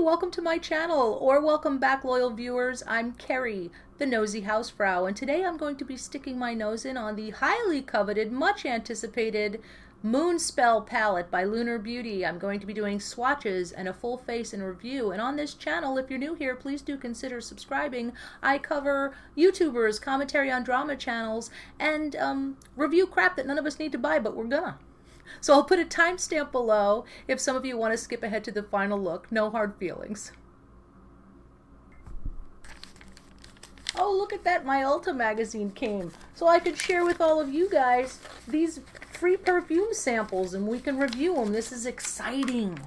welcome to my channel, or welcome back, loyal viewers. I'm Kerry, the nosy housefrau, and today I'm going to be sticking my nose in on the highly coveted, much anticipated Moonspell palette by Lunar Beauty. I'm going to be doing swatches and a full face and review, and on this channel, if you're new here, please do consider subscribing. I cover YouTubers, commentary on drama channels, and review crap that none of us need to buy, but we're gonna. So I'll put a timestamp below if some of you want to skip ahead to the final look. No hard feelings. Oh, look at that. My Ulta magazine came. So I could share with all of you guys these free perfume samples and we can review them. This is exciting.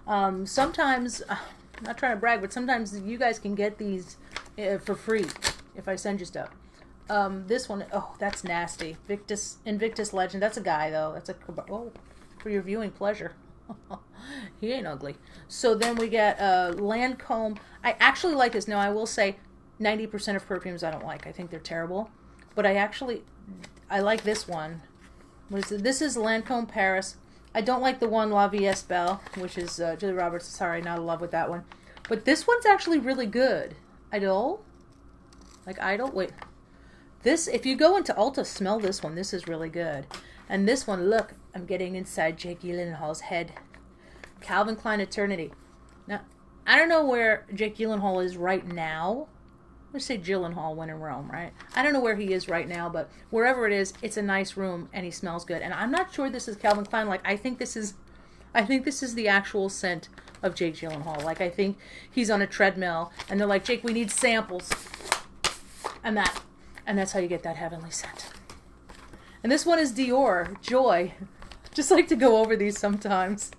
Sometimes, I'm not trying to brag, but sometimes you guys can get these for free if I send you stuff. This one, oh, that's nasty. Invictus Legend. That's a guy, though. That's a, oh, for your viewing pleasure. He ain't ugly. So then we get Lancome. I actually like this. Now, I will say 90% of perfumes I don't like. I think they're terrible. But I like this one. What is it? This is Lancome Paris. I don't like the one La Vie Est Belle, which is Julia Roberts. Sorry, not in love with that one. But this one's actually really good. Idol? Like Idol? Wait. This, if you go into Ulta, smell this one. This is really good. And this one, look, I'm getting inside Jake Gyllenhaal's head. Calvin Klein Eternity. Now, I don't know where Jake Gyllenhaal is right now. Let's say Gyllenhaal when in Rome, right? I don't know where he is right now, but wherever it is, it's a nice room and he smells good. And I'm not sure this is Calvin Klein. Like, I think this is the actual scent of Jake Gyllenhaal. Like, I think he's on a treadmill and they're like, Jake, we need samples. And that's how you get that heavenly scent. And this one is Dior, Joy. Just like to go over these sometimes.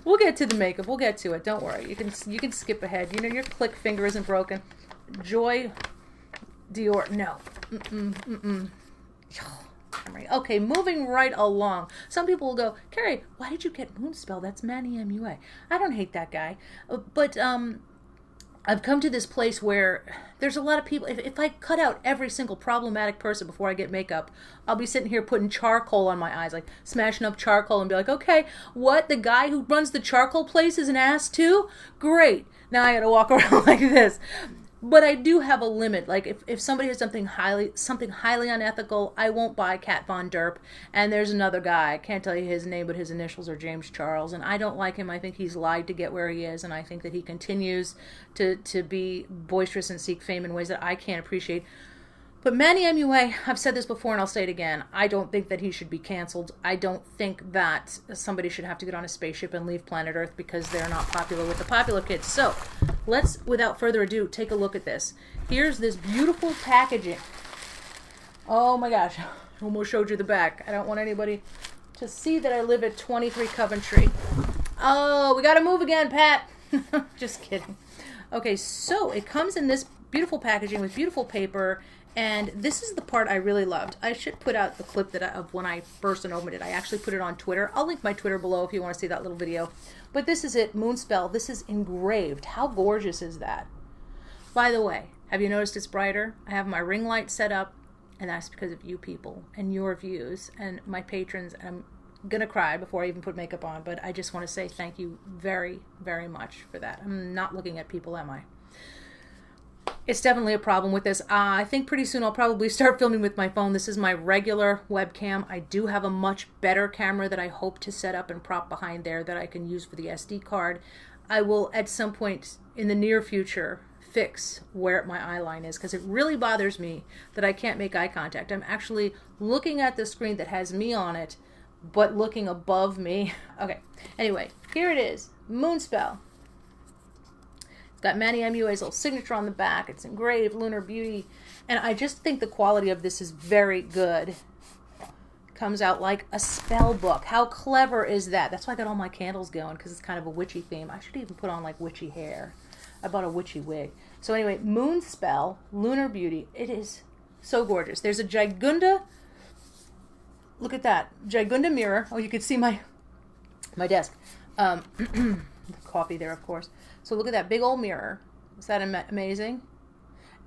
We'll get to the makeup. We'll get to it. Don't worry. You can skip ahead. You know your click finger isn't broken. Joy, Dior. No. Okay, moving right along. Some people will go, Kerry, why did you get Moonspell? That's MannyMUA. I don't hate that guy. But I've come to this place where there's a lot of people. If I cut out every single problematic person before I get makeup, I'll be sitting here putting charcoal on my eyes, like smashing up charcoal and be like, okay, what? The guy who runs the charcoal place is an ass too? Great. Now I gotta walk around like this. But I do have a limit. Like if somebody has something highly unethical, I won't buy Kat Von Derp. And there's another guy, I can't tell you his name, but his initials are James Charles, and I don't like him. I think he's lied to get where he is, and I think that he continues to be boisterous and seek fame in ways that I can't appreciate. But MannyMUA, I've said this before and I'll say it again, I don't think that he should be canceled. I don't think that somebody should have to get on a spaceship and leave planet Earth because they're not popular with the popular kids. So, let's, without further ado, take a look at this. Here's this beautiful packaging. Oh my gosh, I almost showed you the back. I don't want anybody to see that I live at 23 Coventry. Oh, we gotta move again, Pat. Just kidding. Okay, so it comes in this beautiful packaging with beautiful paper. And this is the part I really loved. I should put out the clip of when I first opened it. I actually put it on Twitter. I'll link my Twitter below if you want to see that little video. But this is it, Moonspell. This is engraved. How gorgeous is that? By the way, have you noticed it's brighter? I have my ring light set up, and that's because of you people and your views and my patrons. And I'm going to cry before I even put makeup on, but I just want to say thank you very, very much for that. I'm not looking at people, am I? It's definitely a problem with this. I think pretty soon I'll probably start filming with my phone. This is my regular webcam. I do have a much better camera that I hope to set up and prop behind there that I can use for the SD card. I will at some point in the near future fix where my eye line is because it really bothers me that I can't make eye contact. I'm actually looking at the screen that has me on it but looking above me. Okay, anyway, here it is, Moonspell. Got MannyMUA's little signature on the back. It's engraved, Lunar Beauty. And I just think the quality of this is very good. Comes out like a spell book. How clever is that? That's why I got all my candles going, because it's kind of a witchy theme. I should even put on like witchy hair. I bought a witchy wig. So anyway, Moonspell, Lunar Beauty. It is so gorgeous. There's a Gigunda. Look at that. Gigunda mirror. Oh, you can see my desk. The coffee there, of course. So look at that big old mirror. Is that amazing?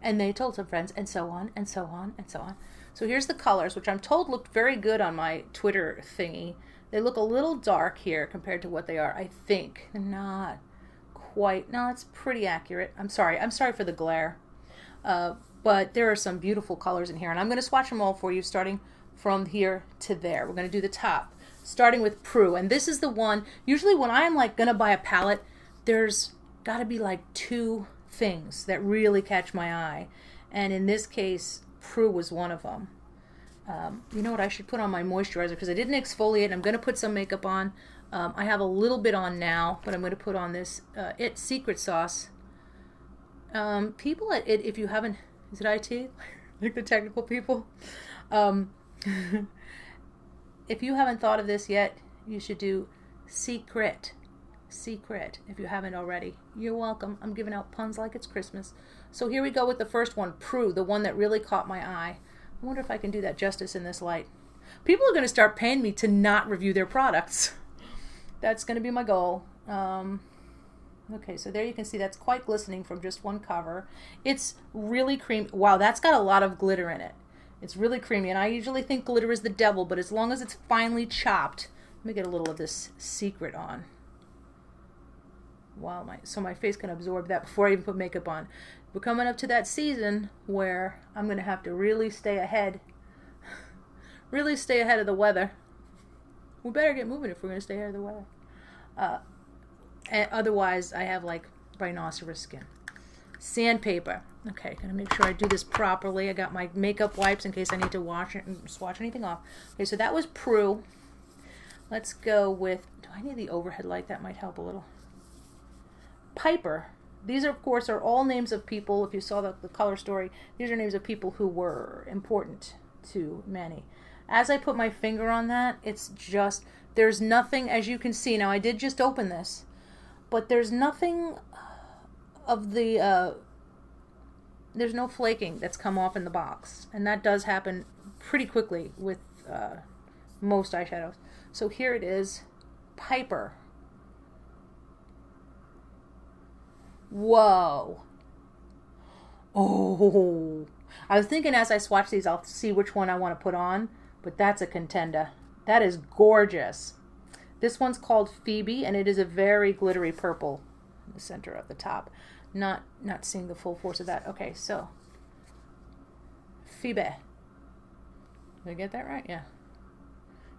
And they told some friends, and so on, and so on, and so on. So here's the colors, which I'm told looked very good on my Twitter thingy. They look a little dark here compared to what they are, I think. They're not quite, no, it's pretty accurate. I'm sorry for the glare. But there are some beautiful colors in here, and I'm going to swatch them all for you, starting from here to there. We're going to do the top, starting with Prue, and this is the one, usually when I'm like going to buy a palette, there's got to be like two things that really catch my eye, and in this case, Prue was one of them. You know what, I should put on my moisturizer, because I didn't exfoliate. I'm going to put some makeup on. I have a little bit on now, but I'm going to put on this It Secret Sauce. People at It, if you haven't, is it IT? Like the technical people? If you haven't thought of this yet, you should do Secret. Secret, if you haven't already. You're welcome. I'm giving out puns like it's Christmas. So here we go with the first one, Prue, the one that really caught my eye. I wonder if I can do that justice in this light. People are going to start paying me to not review their products. That's going to be my goal. Okay, so there you can see that's quite glistening from just one cover. It's really creamy. Wow, that's got a lot of glitter in it. It's really creamy, and I usually think glitter is the devil, but as long as it's finely chopped. Let me get a little of this Secret on. Wow, so my face can absorb that before I even put makeup on. We're coming up to that season where I'm going to have to really stay ahead. Really stay ahead of the weather. We better get moving if we're going to stay ahead of the weather. Otherwise, I have like rhinoceros skin. Sandpaper. Okay, gonna make sure I do this properly. I got my makeup wipes in case I need to wash it and swatch anything off. Okay, so that was Prue. Let's go with, do I need the overhead light? That might help a little. Piper. These, of course, are all names of people. If you saw the color story, these are names of people who were important to Manny. As I put my finger on that, it's just, there's nothing, as you can see. Now, I did just open this, but there's nothing of the, there's no flaking that's come off in the box. And that does happen pretty quickly with most eyeshadows. So here it is, Piper. Whoa. Oh. I was thinking as I swatch these, I'll see which one I want to put on, but that's a contender. That is gorgeous. This one's called Phoebe, and it is a very glittery purple in the center of the top. Not seeing the full force of that. Okay, so Phoebe. Did I get that right? Yeah.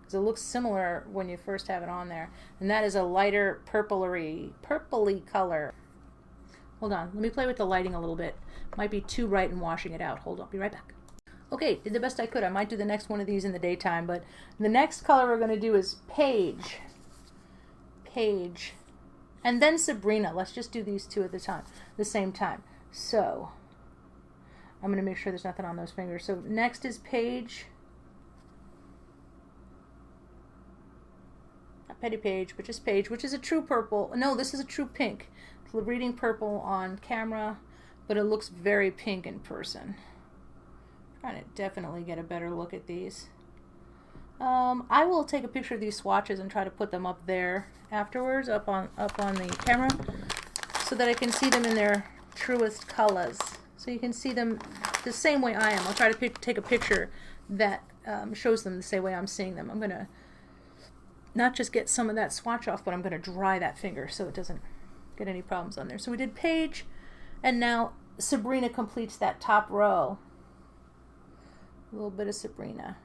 Because it looks similar when you first have it on there. And that is a lighter purpley color. Hold on, let me play with the lighting a little bit. Might be too bright and washing it out. Hold on, be right back. Okay, did the best I could. I might do the next one of these in the daytime, but the next color we're going to do is Paige. Paige. And then Sabrina. Let's just do these two at the same time. So, I'm going to make sure there's nothing on those fingers. So, next is Paige. Not Petty Paige, but just Paige, which is a true purple. No, this is a true pink. It's reading purple on camera, but it looks very pink in person. Trying to definitely get a better look at these. I will take a picture of these swatches and try to put them up there afterwards, up on the camera, so that I can see them in their truest colors. So you can see them the same way I am. I'll try to take a picture that shows them the same way I'm seeing them. I'm going to not just get some of that swatch off, but I'm going to dry that finger so it doesn't get any problems on there. So we did Paige, and now Sabrina completes that top row. A little bit of Sabrina.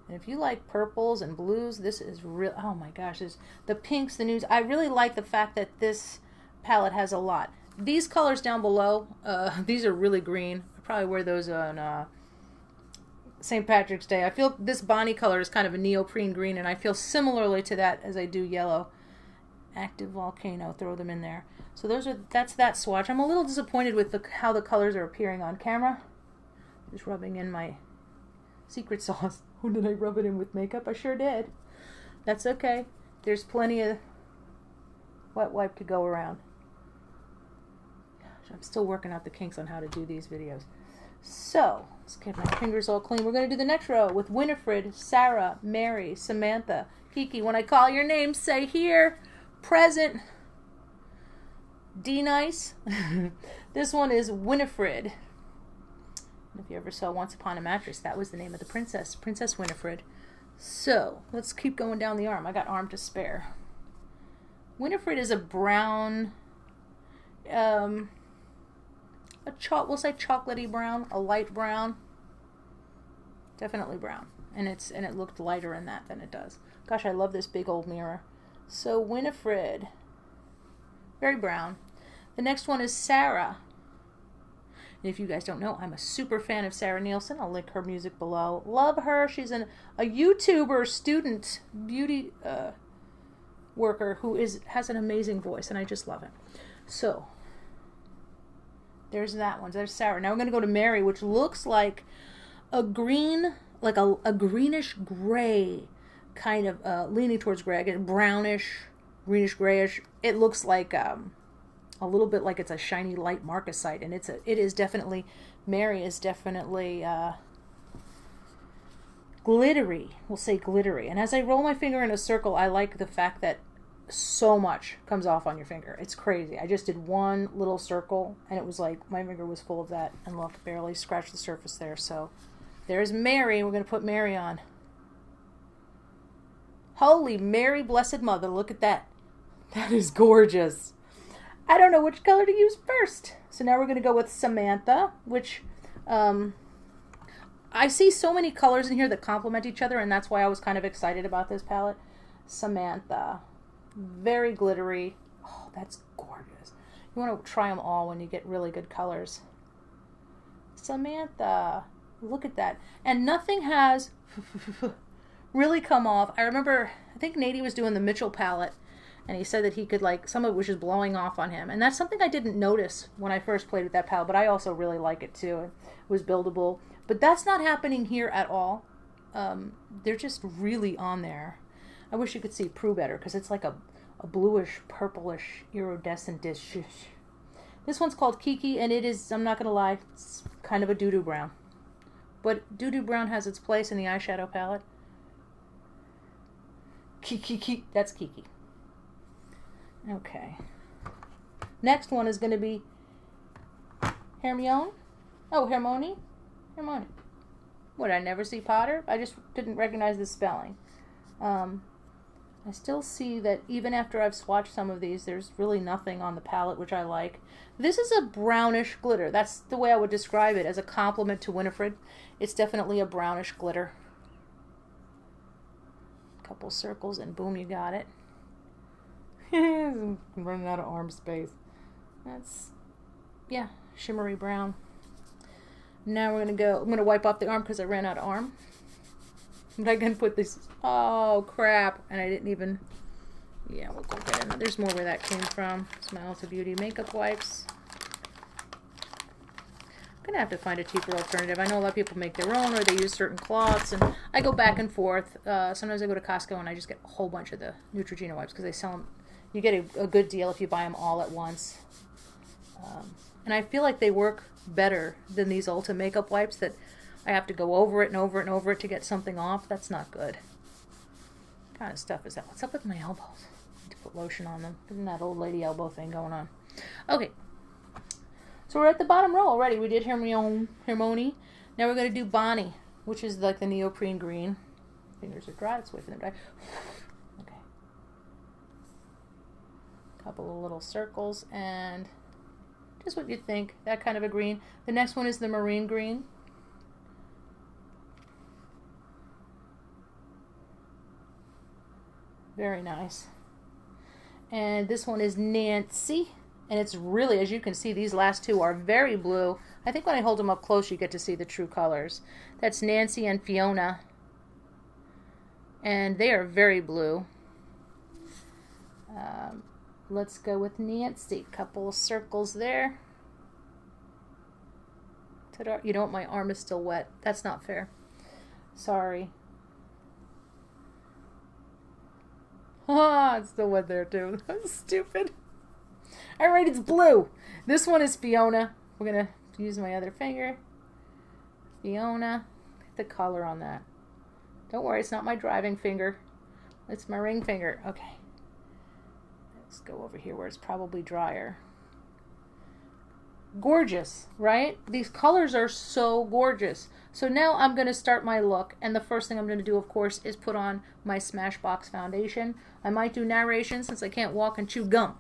And if you like purples and blues, this is real. Oh my gosh, the pinks, the nudes. I really like the fact that this palette has a lot. These colors down below, these are really green. I probably wear those on St. Patrick's Day. I feel this Bonnie color is kind of a neoprene green, and I feel similarly to that as I do yellow. Active Volcano, throw them in there. So that's that swatch. I'm a little disappointed with how the colors are appearing on camera. Just rubbing in my secret sauce. Oh, did I rub it in with makeup? I sure did. That's okay. There's plenty of wet wipe to go around. Gosh, I'm still working out the kinks on how to do these videos. So, let's get my fingers all clean. We're going to do the next row with Winifred, Sarah, Mary, Samantha, Kiki. When I call your name, say here. Present. D-Nice. This one is Winifred. If you ever saw Once Upon a Mattress, that was the name of the princess, Princess Winifred. So, let's keep going down the arm. I got arm to spare. Winifred is a brown, we'll say chocolatey brown, a light brown. Definitely brown. And it looked lighter in that than it does. Gosh, I love this big old mirror. So Winifred, very brown. The next one is Sarah. And if you guys don't know, I'm a super fan of Sarah Nielsen. I'll link her music below. Love her. She's a YouTuber student beauty worker who has an amazing voice, and I just love it. So there's that one. There's Sarah. Now we're going to go to Mary, which looks like a green, like a greenish gray, kind of leaning towards gray, brownish, greenish grayish. It looks like a little bit like it's a shiny light marcasite, and it is definitely, Mary is definitely glittery. We'll say glittery. And as I roll my finger in a circle, I like the fact that so much comes off on your finger. It's crazy. I just did one little circle, and it was like my finger was full of that, and look, barely scratched the surface there. So there's Mary. We're going to put Mary on. Holy Mary, Blessed Mother, look at that. That is gorgeous. I don't know which color to use first. So now we're going to go with Samantha, which I see so many colors in here that complement each other, and that's why I was kind of excited about this palette. Samantha. Very glittery. Oh, that's gorgeous. You want to try them all when you get really good colors. Samantha. Look at that. And nothing has really come off. I remember, I think Nady was doing the Mitchell palette, and he said that he could, like, some of it was just blowing off on him. And that's something I didn't notice when I first played with that palette, but I also really like it too. It was buildable. But that's not happening here at all. They're just really on there. I wish you could see Prue better, because it's like a bluish, purplish, iridescent dish. This one's called Kiki, and it is, I'm not going to lie, it's kind of a doo-doo brown. But doo-doo brown has its place in the eyeshadow palette. Kiki, that's Kiki. Okay. Next one is going to be Hermione. Oh, Hermione. Hermione. What, I never see Potter? I just didn't recognize the spelling. I still see that even after I've swatched some of these, there's really nothing on the palette which I like. This is a brownish glitter. That's the way I would describe it as a compliment to Winifred. It's definitely a brownish glitter. Couple circles and boom, you got it. I'm running out of arm space. That's, yeah, shimmery brown. Now we're going to go, I'm going to wipe off the arm because I ran out of arm. But I can put this, oh crap, and I didn't even, yeah, we'll go get it. There's more where that came from. Smile to Beauty makeup wipes. I'm going to have to find a cheaper alternative. I know a lot of people make their own, or they use certain cloths, and I go back and forth. Sometimes I go to Costco and I just get a whole bunch of the Neutrogena wipes because they sell them. You get a good deal if you buy them all at once. And I feel like they work better than these Ulta makeup wipes that I have to go over it and over it and over it to get something off. That's not good. What kind of stuff is that? What's up with my elbows? I need to put lotion on them. Isn't that old lady elbow thing going on? Okay. So we're at the bottom row already. We did Hermione. Now we're going to do Bonnie, which is like the neoprene green. Fingers are dry. Let's wait for them to dry. Okay. Couple of little circles and just what you'd think. That kind of a green. The next one is the marine green. Very nice. And this one is Nancy. And it's really, as you can see, these last two are very blue. I think when I hold them up close, you get to see the true colors. That's Nancy and Fiona. And they are very blue. Let's go with Nancy. Couple of circles there. Ta-da. You know what? My arm is still wet. That's not fair. Sorry. Ah, it's still wet there too. That's stupid. Alright, it's blue. This one is Fiona. We're going to use my other finger. Fiona. Get the color on that. Don't worry, it's not my driving finger. It's my ring finger. Okay. Let's go over here where it's probably drier. gorgeous, right? These colors are so gorgeous. So now I'm going to start my look, and the first thing I'm going to do, of course, is put on my Smashbox foundation. I might do narration since I can't walk and chew gum.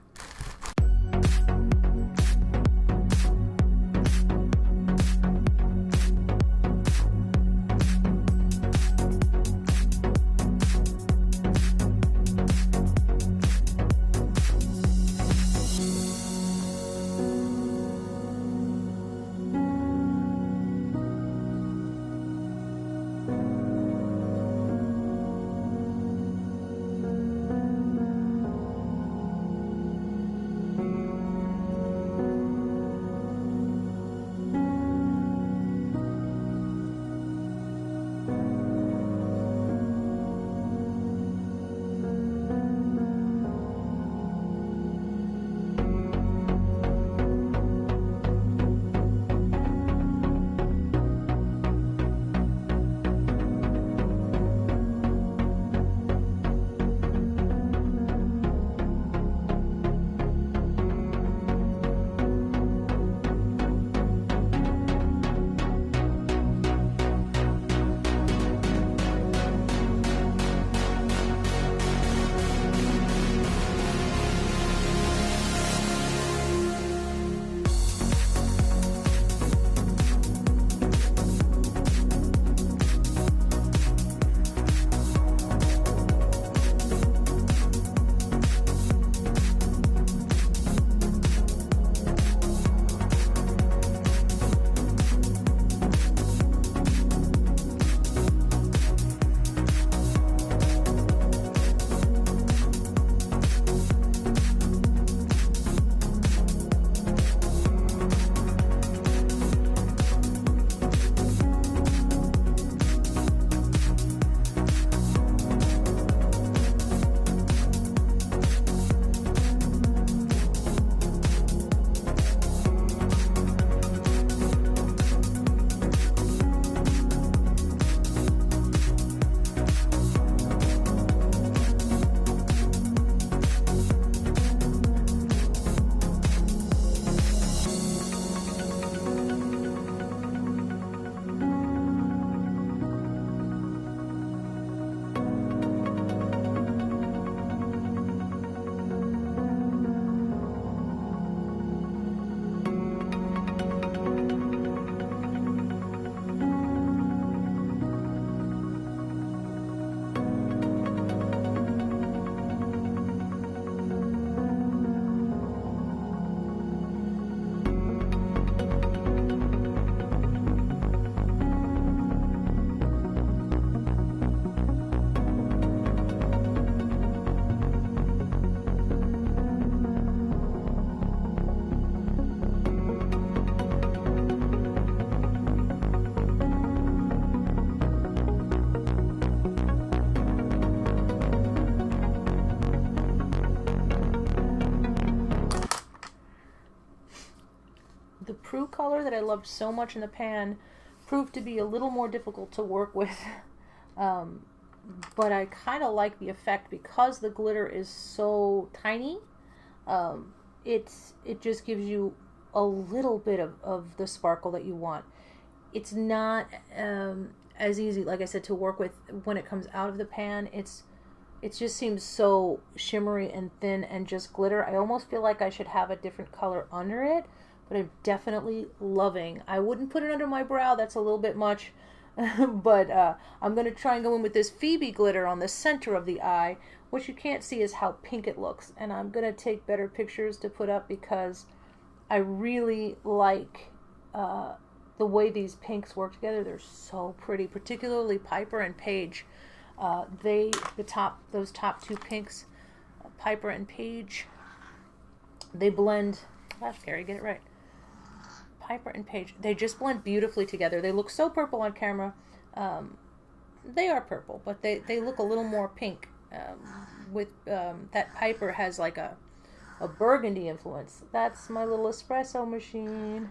The Prue color that I loved so much in the pan proved to be a little more difficult to work with. But I kind of like the effect because the glitter is so tiny. It just gives you a little bit of the sparkle that you want. It's not as easy, like I said, to work with when it comes out of the pan. It just seems so shimmery and thin and just glitter. I almost feel like I should have a different color under it, but I'm definitely loving. I wouldn't put it under my brow. That's a little bit much. But I'm going to try and go in with this Phoebe glitter on the center of the eye. What you can't see is how pink it looks. And I'm going to take better pictures to put up because I really like the way these pinks work together. They're so pretty, particularly Piper and Paige. Those top two pinks, Piper and Paige, they blend. Gosh, Kerry, get it right. Piper and Paige, they just blend beautifully together. They look so purple on camera. They are purple, but they look a little more pink. That Piper has like a burgundy influence. That's my little espresso machine.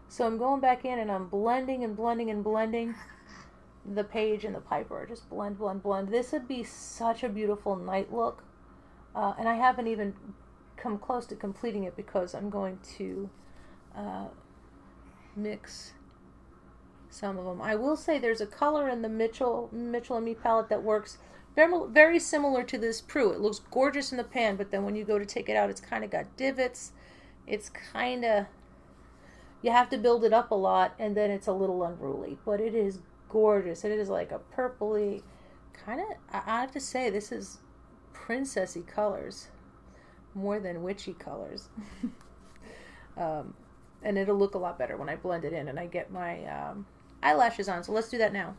So I'm going back in and I'm blending and blending and blending the Paige and the Piper. Just blend, blend, blend. This would be such a beautiful night look. And I haven't even come close to completing it because I'm going to mix some of them. I will say there's a color in the Mitchell and Me palette that works very similar to this Prue. It looks gorgeous in the pan, but then when you go to take it out, it's kind of got divots. It's kind of, you have to build it up a lot, and then it's a little unruly. But it is gorgeous. It is like a purpley, kind of, I have to say, this is princessy colors more than witchy colors. And it'll look a lot better when I blend it in and I get my eyelashes on. So let's do that now.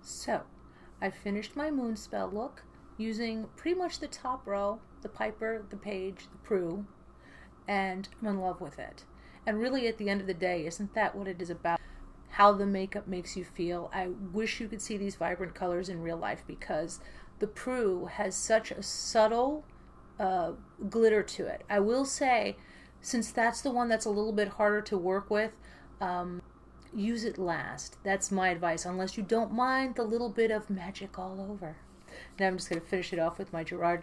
So, I finished my Moonspell look using pretty much the top row, the Piper, the Page, the Prue, and I'm in love with it. And really at the end of the day, isn't that what it is about? How the makeup makes you feel. I wish you could see these vibrant colors in real life because the Prue has such a subtle glitter to it. I will say, since that's the one that's a little bit harder to work with, use it last. That's my advice, unless you don't mind the little bit of magic all over. Now I'm just going to finish it off with my Gerard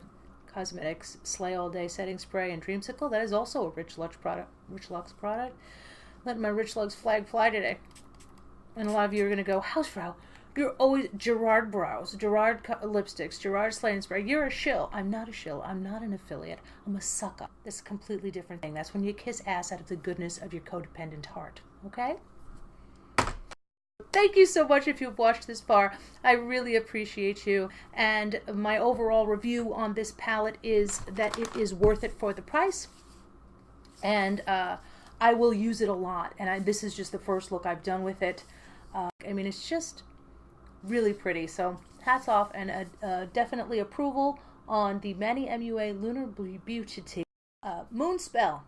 Cosmetics Slay All Day Setting Spray and Dreamsicle. That is also a Rich Luxe product. Let my Rich Luxe flag fly today. And a lot of you are going to go, Hausfrau, you're always Gerard brows, Gerard lipsticks, Gerard Slay and Spray. You're a shill. I'm not a shill. I'm not an affiliate. I'm a sucker. That's a completely different thing. That's when you kiss ass out of the goodness of your codependent heart. Okay? Thank you so much if you've watched this far. I really appreciate you. And my overall review on this palette is that it is worth it for the price. And I will use it a lot. And this is just the first look I've done with it. I mean, it's just really pretty. So hats off and definitely approval on the MannyMUA Lunar Beauty Moonspell.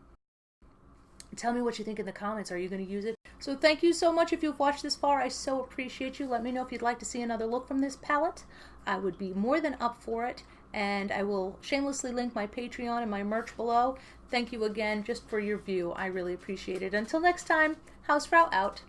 Tell me what you think in the comments. Are you going to use it? So thank you so much if you've watched this far. I so appreciate you. Let me know if you'd like to see another look from this palette. I would be more than up for it. And I will shamelessly link my Patreon and my merch below. Thank you again just for your view. I really appreciate it. Until next time, Hausfrau out.